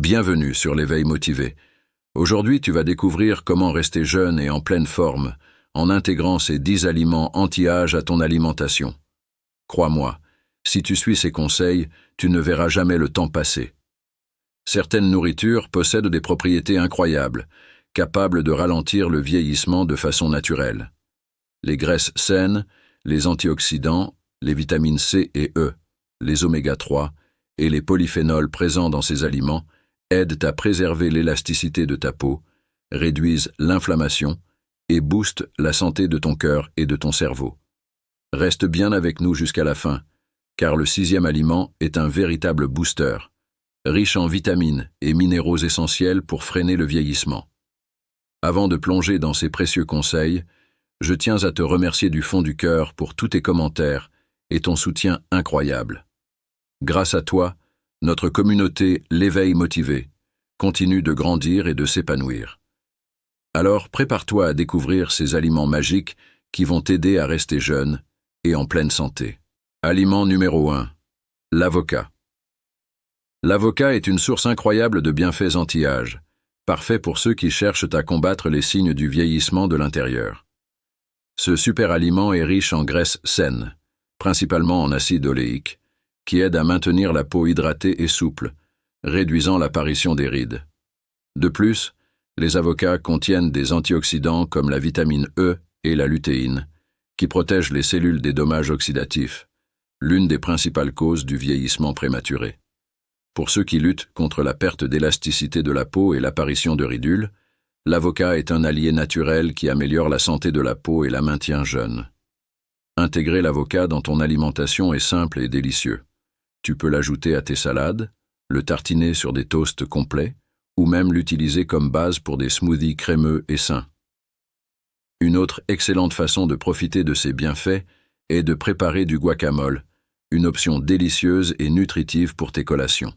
Bienvenue sur l'éveil motivé. Aujourd'hui, tu vas découvrir comment rester jeune et en pleine forme en intégrant ces 10 aliments anti-âge à ton alimentation. Crois-moi, si tu suis ces conseils, tu ne verras jamais le temps passer. Certaines nourritures possèdent des propriétés incroyables, capables de ralentir le vieillissement de façon naturelle. Les graisses saines, les antioxydants, les vitamines C et E, les oméga 3 et les polyphénols présents dans ces aliments aident à préserver l'élasticité de ta peau, réduisent l'inflammation et boostent la santé de ton cœur et de ton cerveau. Reste bien avec nous jusqu'à la fin, car le 6e aliment est un véritable booster, riche en vitamines et minéraux essentiels pour freiner le vieillissement. Avant de plonger dans ces précieux conseils, je tiens à te remercier du fond du cœur pour tous tes commentaires et ton soutien incroyable. Grâce à toi, notre communauté L'éveil motivé continue de grandir et de s'épanouir. Alors prépare-toi à découvrir ces aliments magiques qui vont t'aider à rester jeune et en pleine santé. Aliment numéro 1. L'avocat. L'avocat est une source incroyable de bienfaits anti-âge, parfait pour ceux qui cherchent à combattre les signes du vieillissement de l'intérieur. Ce super aliment est riche en graisses saines, principalement en acide oléique, qui aide à maintenir la peau hydratée et souple, réduisant l'apparition des rides. De plus, les avocats contiennent des antioxydants comme la vitamine E et la lutéine, qui protègent les cellules des dommages oxydatifs, l'une des principales causes du vieillissement prématuré. Pour ceux qui luttent contre la perte d'élasticité de la peau et l'apparition de ridules, l'avocat est un allié naturel qui améliore la santé de la peau et la maintient jeune. Intégrer l'avocat dans ton alimentation est simple et délicieux. Tu peux l'ajouter à tes salades, le tartiner sur des toasts complets, ou même l'utiliser comme base pour des smoothies crémeux et sains. Une autre excellente façon de profiter de ces bienfaits est de préparer du guacamole, une option délicieuse et nutritive pour tes collations.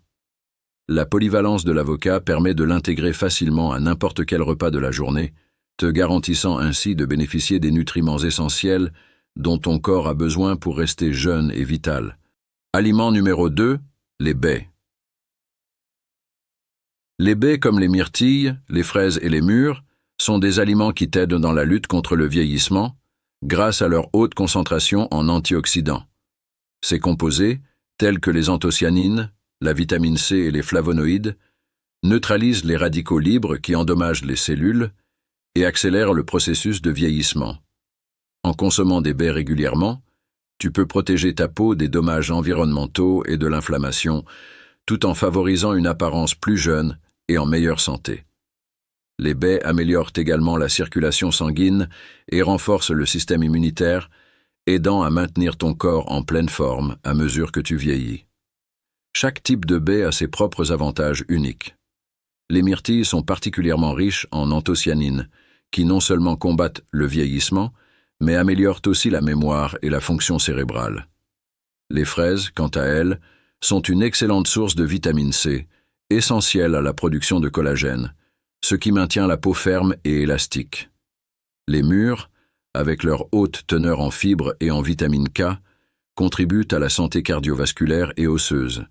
La polyvalence de l'avocat permet de l'intégrer facilement à n'importe quel repas de la journée, te garantissant ainsi de bénéficier des nutriments essentiels dont ton corps a besoin pour rester jeune et vital. Aliment numéro 2, les baies. Les baies comme les myrtilles, les fraises et les mûres sont des aliments qui t'aident dans la lutte contre le vieillissement grâce à leur haute concentration en antioxydants. Ces composés, tels que les anthocyanines, la vitamine C et les flavonoïdes, neutralisent les radicaux libres qui endommagent les cellules et accélèrent le processus de vieillissement. En consommant des baies régulièrement, tu peux protéger ta peau des dommages environnementaux et de l'inflammation, tout en favorisant une apparence plus jeune et en meilleure santé. Les baies améliorent également la circulation sanguine et renforcent le système immunitaire, aidant à maintenir ton corps en pleine forme à mesure que tu vieillis. Chaque type de baie a ses propres avantages uniques. Les myrtilles sont particulièrement riches en anthocyanines, qui non seulement combattent le vieillissement, mais améliorent aussi la mémoire et la fonction cérébrale. Les fraises, quant à elles, sont une excellente source de vitamine C, essentielle à la production de collagène, ce qui maintient la peau ferme et élastique. Les mûres, avec leur haute teneur en fibres et en vitamine K, contribuent à la santé cardiovasculaire et osseuse.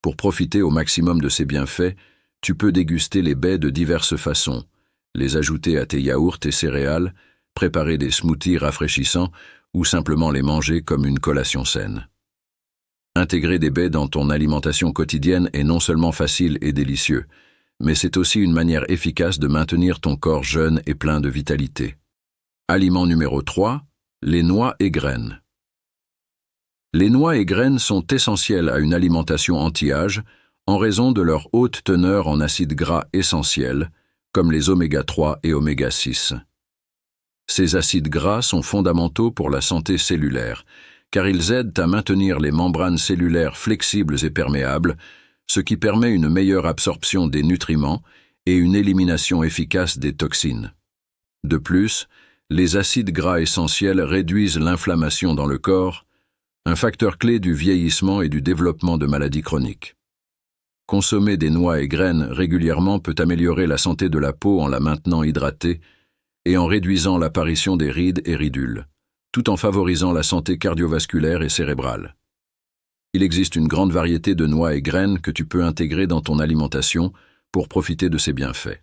Pour profiter au maximum de ces bienfaits, tu peux déguster les baies de diverses façons, les ajouter à tes yaourts et céréales, préparer des smoothies rafraîchissants ou simplement les manger comme une collation saine. Intégrer des baies dans ton alimentation quotidienne est non seulement facile et délicieux, mais c'est aussi une manière efficace de maintenir ton corps jeune et plein de vitalité. Aliment numéro 3, les noix et graines. Les noix et graines sont essentielles à une alimentation anti-âge en raison de leur haute teneur en acides gras essentiels, comme les oméga 3 et oméga 6. Ces acides gras sont fondamentaux pour la santé cellulaire, car ils aident à maintenir les membranes cellulaires flexibles et perméables, ce qui permet une meilleure absorption des nutriments et une élimination efficace des toxines. De plus, les acides gras essentiels réduisent l'inflammation dans le corps, un facteur clé du vieillissement et du développement de maladies chroniques. Consommer des noix et graines régulièrement peut améliorer la santé de la peau en la maintenant hydratée et en réduisant l'apparition des rides et ridules, tout en favorisant la santé cardiovasculaire et cérébrale. Il existe une grande variété de noix et graines que tu peux intégrer dans ton alimentation pour profiter de ces bienfaits.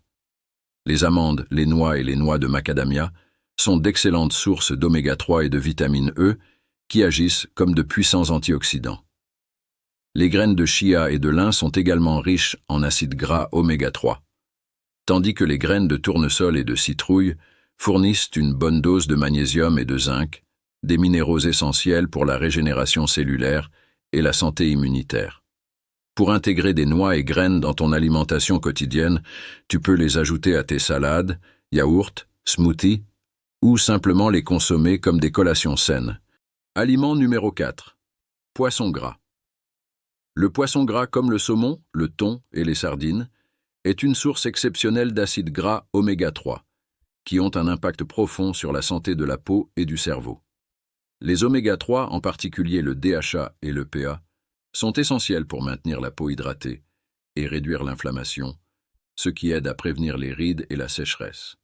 Les amandes, les noix et les noix de macadamia sont d'excellentes sources d'oméga 3 et de vitamine E qui agissent comme de puissants antioxydants. Les graines de chia et de lin sont également riches en acides gras oméga 3, tandis que les graines de tournesol et de citrouille fournissent une bonne dose de magnésium et de zinc, des minéraux essentiels pour la régénération cellulaire et la santé immunitaire. Pour intégrer des noix et graines dans ton alimentation quotidienne, tu peux les ajouter à tes salades, yaourts, smoothies, ou simplement les consommer comme des collations saines. Aliment numéro 4. Poisson gras. Le poisson gras comme le saumon, le thon et les sardines est une source exceptionnelle d'acides gras oméga 3, qui ont un impact profond sur la santé de la peau et du cerveau. Les oméga 3, en particulier le DHA et le PA, sont essentiels pour maintenir la peau hydratée et réduire l'inflammation, ce qui aide à prévenir les rides et la sécheresse.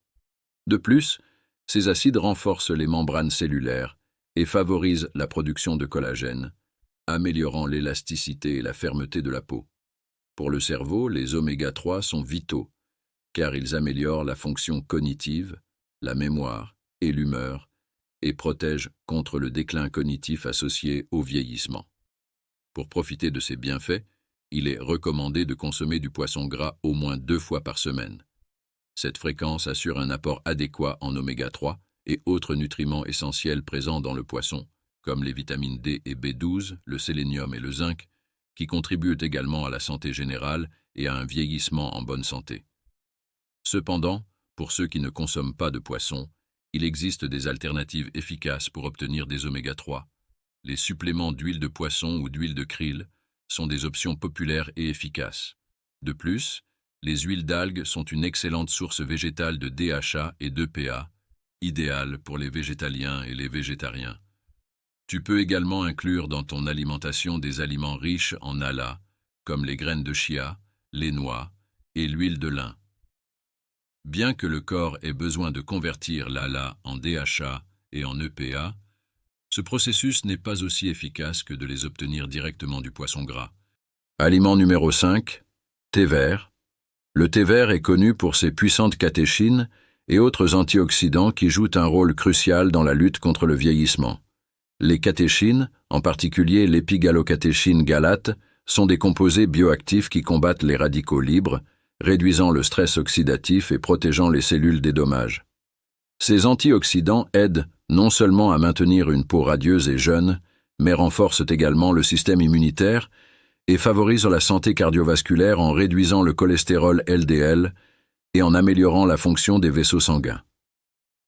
De plus, ces acides renforcent les membranes cellulaires et favorisent la production de collagène, améliorant l'élasticité et la fermeté de la peau. Pour le cerveau, les oméga 3 sont vitaux, car ils améliorent la fonction cognitive, la mémoire et l'humeur, et protègent contre le déclin cognitif associé au vieillissement. Pour profiter de ces bienfaits, il est recommandé de consommer du poisson gras au moins 2 fois par semaine. Cette fréquence assure un apport adéquat en oméga 3 et autres nutriments essentiels présents dans le poisson, comme les vitamines D et B12, le sélénium et le zinc, qui contribuent également à la santé générale et à un vieillissement en bonne santé. Cependant, pour ceux qui ne consomment pas de poisson, il existe des alternatives efficaces pour obtenir des oméga 3. Les suppléments d'huile de poisson ou d'huile de krill sont des options populaires et efficaces. De plus, les huiles d'algues sont une excellente source végétale de DHA et d'EPA, idéale pour les végétaliens et les végétariens. Tu peux également inclure dans ton alimentation des aliments riches en ALA, comme les graines de chia, les noix et l'huile de lin. Bien que le corps ait besoin de convertir l'ALA en DHA et en EPA, ce processus n'est pas aussi efficace que de les obtenir directement du poisson gras. Aliment numéro 5. Thé vert. Le thé vert est connu pour ses puissantes catéchines et autres antioxydants qui jouent un rôle crucial dans la lutte contre le vieillissement. Les catéchines, en particulier l'épigalocatéchine galate, sont des composés bioactifs qui combattent les radicaux libres, réduisant le stress oxydatif et protégeant les cellules des dommages. Ces antioxydants aident non seulement à maintenir une peau radieuse et jeune, mais renforcent également le système immunitaire et favorisent la santé cardiovasculaire en réduisant le cholestérol LDL et en améliorant la fonction des vaisseaux sanguins.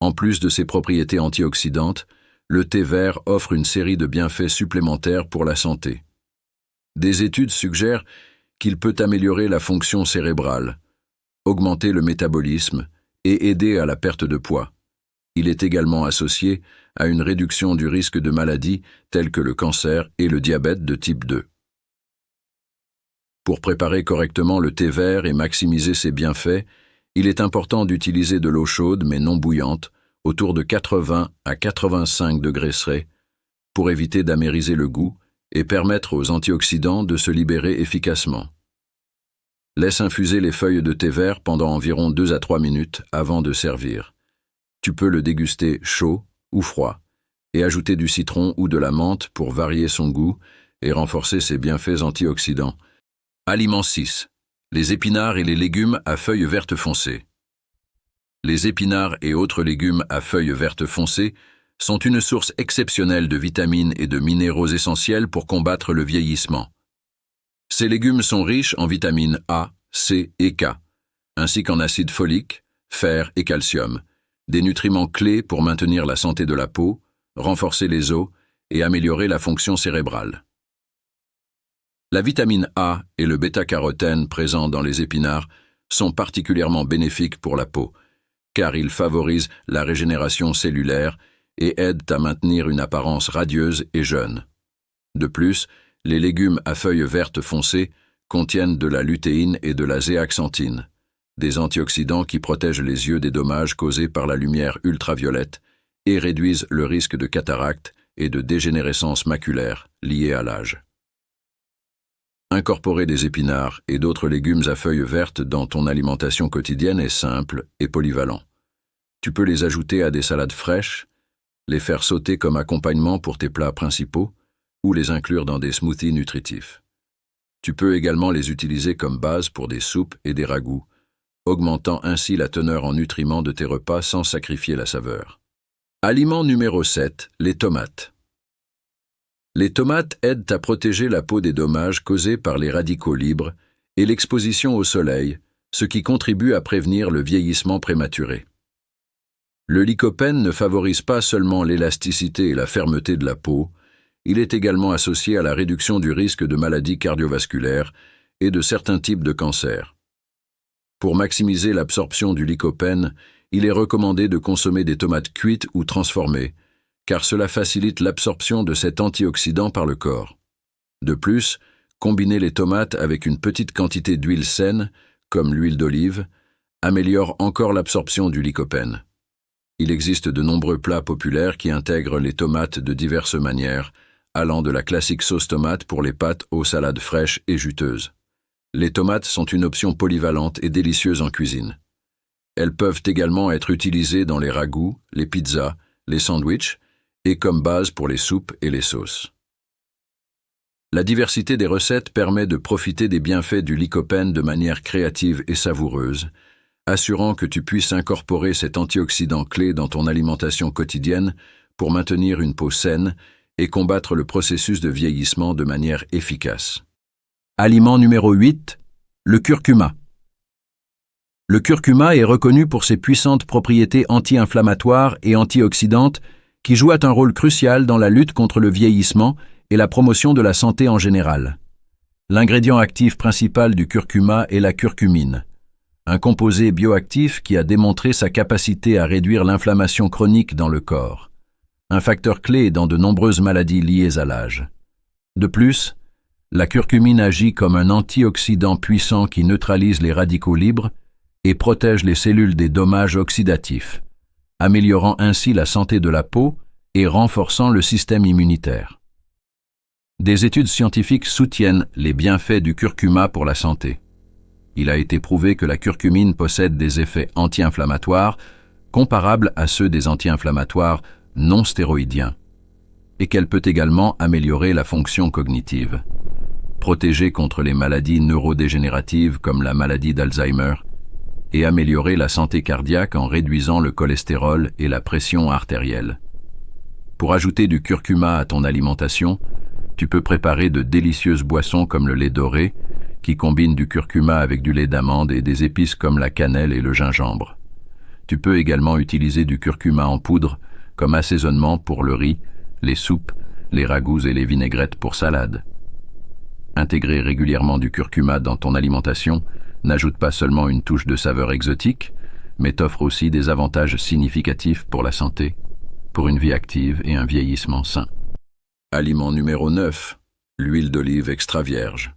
En plus de ses propriétés antioxydantes, le thé vert offre une série de bienfaits supplémentaires pour la santé. Des études suggèrent qu'il peut améliorer la fonction cérébrale, augmenter le métabolisme et aider à la perte de poids. Il est également associé à une réduction du risque de maladies telles que le cancer et le diabète de type 2. Pour préparer correctement le thé vert et maximiser ses bienfaits, il est important d'utiliser de l'eau chaude mais non bouillante, autour de 80 à 85 degrés C, pour éviter d'amériser le goût et permettre aux antioxydants de se libérer efficacement. Laisse infuser les feuilles de thé vert pendant environ 2 à 3 minutes avant de servir. Tu peux le déguster chaud ou froid et ajouter du citron ou de la menthe pour varier son goût et renforcer ses bienfaits antioxydants. Aliment 6. Les épinards et les légumes à feuilles vertes foncées. Les épinards et autres légumes à feuilles vertes foncées sont une source exceptionnelle de vitamines et de minéraux essentiels pour combattre le vieillissement. Ces légumes sont riches en vitamines A, C et K, ainsi qu'en acide folique, fer et calcium, des nutriments clés pour maintenir la santé de la peau, renforcer les os et améliorer la fonction cérébrale. La vitamine A et le bêta-carotène présents dans les épinards sont particulièrement bénéfiques pour la peau, car ils favorisent la régénération cellulaire et aident à maintenir une apparence radieuse et jeune. De plus, les légumes à feuilles vertes foncées contiennent de la lutéine et de la zéaxanthine, des antioxydants qui protègent les yeux des dommages causés par la lumière ultraviolette et réduisent le risque de cataracte et de dégénérescence maculaire liée à l'âge. Incorporer des épinards et d'autres légumes à feuilles vertes dans ton alimentation quotidienne est simple et polyvalent. Tu peux les ajouter à des salades fraîches, les faire sauter comme accompagnement pour tes plats principaux ou les inclure dans des smoothies nutritifs. Tu peux également les utiliser comme base pour des soupes et des ragoûts, augmentant ainsi la teneur en nutriments de tes repas sans sacrifier la saveur. Aliment numéro 7, les tomates. Les tomates aident à protéger la peau des dommages causés par les radicaux libres et l'exposition au soleil, ce qui contribue à prévenir le vieillissement prématuré. Le lycopène ne favorise pas seulement l'élasticité et la fermeté de la peau, il est également associé à la réduction du risque de maladies cardiovasculaires et de certains types de cancers. Pour maximiser l'absorption du lycopène, il est recommandé de consommer des tomates cuites ou transformées, car cela facilite l'absorption de cet antioxydant par le corps. De plus, combiner les tomates avec une petite quantité d'huile saine, comme l'huile d'olive, améliore encore l'absorption du lycopène. Il existe de nombreux plats populaires qui intègrent les tomates de diverses manières, allant de la classique sauce tomate pour les pâtes aux salades fraîches et juteuses. Les tomates sont une option polyvalente et délicieuse en cuisine. Elles peuvent également être utilisées dans les ragoûts, les pizzas, les sandwichs, et comme base pour les soupes et les sauces. La diversité des recettes permet de profiter des bienfaits du lycopène de manière créative et savoureuse, assurant que tu puisses incorporer cet antioxydant clé dans ton alimentation quotidienne pour maintenir une peau saine et combattre le processus de vieillissement de manière efficace. Aliment numéro 8, le curcuma. Le curcuma est reconnu pour ses puissantes propriétés anti-inflammatoires et antioxydantes qui jouent un rôle crucial dans la lutte contre le vieillissement et la promotion de la santé en général. L'ingrédient actif principal du curcuma est la curcumine, un composé bioactif qui a démontré sa capacité à réduire l'inflammation chronique dans le corps, un facteur clé dans de nombreuses maladies liées à l'âge. De plus, la curcumine agit comme un antioxydant puissant qui neutralise les radicaux libres et protège les cellules des dommages oxydatifs, améliorant ainsi la santé de la peau et renforçant le système immunitaire. Des études scientifiques soutiennent les bienfaits du curcuma pour la santé. Il a été prouvé que la curcumine possède des effets anti-inflammatoires comparables à ceux des anti-inflammatoires non stéroïdiens, et qu'elle peut également améliorer la fonction cognitive, protéger contre les maladies neurodégénératives comme la maladie d'Alzheimer, et améliorer la santé cardiaque en réduisant le cholestérol et la pression artérielle. Pour ajouter du curcuma à ton alimentation, tu peux préparer de délicieuses boissons comme le lait doré, qui combine du curcuma avec du lait d'amande et des épices comme la cannelle et le gingembre. Tu peux également utiliser du curcuma en poudre comme assaisonnement pour le riz, les soupes, les ragoûts et les vinaigrettes pour salade. Intégrer régulièrement du curcuma dans ton alimentation n'ajoute pas seulement une touche de saveur exotique, mais t'offre aussi des avantages significatifs pour la santé, pour une vie active et un vieillissement sain. Aliment numéro 9, l'huile d'olive extra vierge.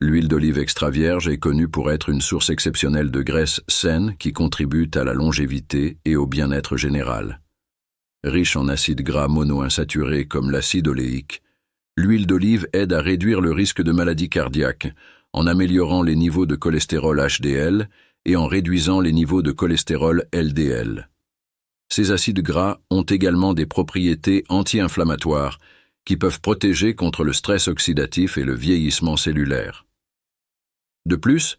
L'huile d'olive extra vierge est connue pour être une source exceptionnelle de graisse saine qui contribue à la longévité et au bien-être général. Riche en acides gras monoinsaturés comme l'acide oléique, l'huile d'olive aide à réduire le risque de maladies cardiaques en améliorant les niveaux de cholestérol HDL et en réduisant les niveaux de cholestérol LDL. Ces acides gras ont également des propriétés anti-inflammatoires qui peuvent protéger contre le stress oxydatif et le vieillissement cellulaire. De plus,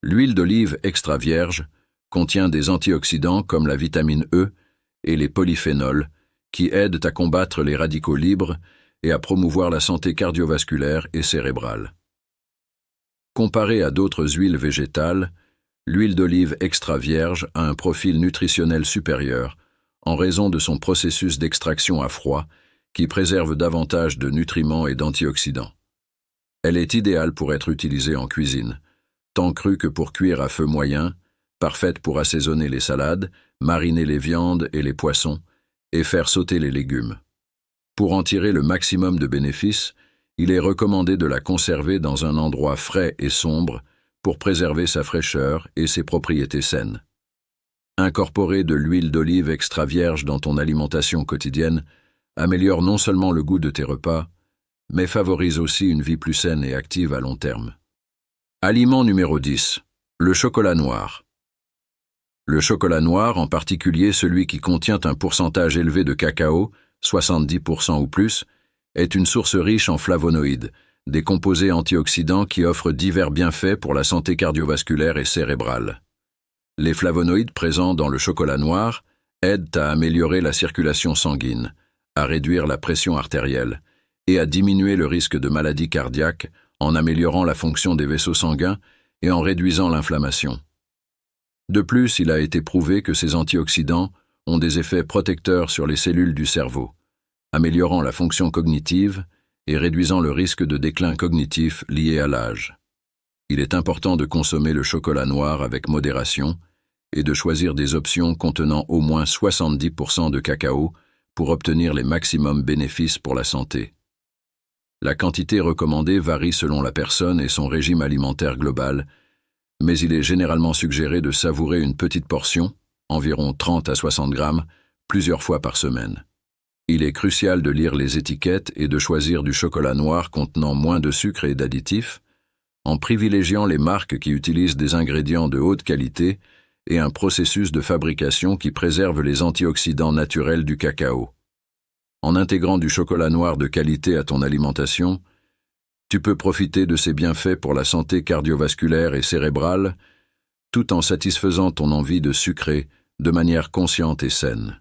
l'huile d'olive extra vierge contient des antioxydants comme la vitamine E et les polyphénols qui aident à combattre les radicaux libres et à promouvoir la santé cardiovasculaire et cérébrale. Comparée à d'autres huiles végétales, l'huile d'olive extra vierge a un profil nutritionnel supérieur en raison de son processus d'extraction à froid qui préserve davantage de nutriments et d'antioxydants. Elle est idéale pour être utilisée en cuisine, tant crue que pour cuire à feu moyen, parfaite pour assaisonner les salades, mariner les viandes et les poissons, et faire sauter les légumes. Pour en tirer le maximum de bénéfices, il est recommandé de la conserver dans un endroit frais et sombre pour préserver sa fraîcheur et ses propriétés saines. Incorporer de l'huile d'olive extra vierge dans ton alimentation quotidienne améliore non seulement le goût de tes repas, mais favorise aussi une vie plus saine et active à long terme. Aliment numéro 10. Le chocolat noir. Le chocolat noir, en particulier celui qui contient un pourcentage élevé de cacao, 70% ou plus, est une source riche en flavonoïdes, des composés antioxydants qui offrent divers bienfaits pour la santé cardiovasculaire et cérébrale. Les flavonoïdes présents dans le chocolat noir aident à améliorer la circulation sanguine, à réduire la pression artérielle et à diminuer le risque de maladies cardiaques en améliorant la fonction des vaisseaux sanguins et en réduisant l'inflammation. De plus, il a été prouvé que ces antioxydants ont des effets protecteurs sur les cellules du cerveau, améliorant la fonction cognitive et réduisant le risque de déclin cognitif lié à l'âge. Il est important de consommer le chocolat noir avec modération et de choisir des options contenant au moins 70% de cacao pour obtenir les maximums bénéfices pour la santé. La quantité recommandée varie selon la personne et son régime alimentaire global, mais il est généralement suggéré de savourer une petite portion, environ 30 à 60 grammes, plusieurs fois par semaine. Il est crucial de lire les étiquettes et de choisir du chocolat noir contenant moins de sucre et d'additifs, en privilégiant les marques qui utilisent des ingrédients de haute qualité et un processus de fabrication qui préserve les antioxydants naturels du cacao. En intégrant du chocolat noir de qualité à ton alimentation, tu peux profiter de ses bienfaits pour la santé cardiovasculaire et cérébrale, tout en satisfaisant ton envie de sucrer de manière consciente et saine.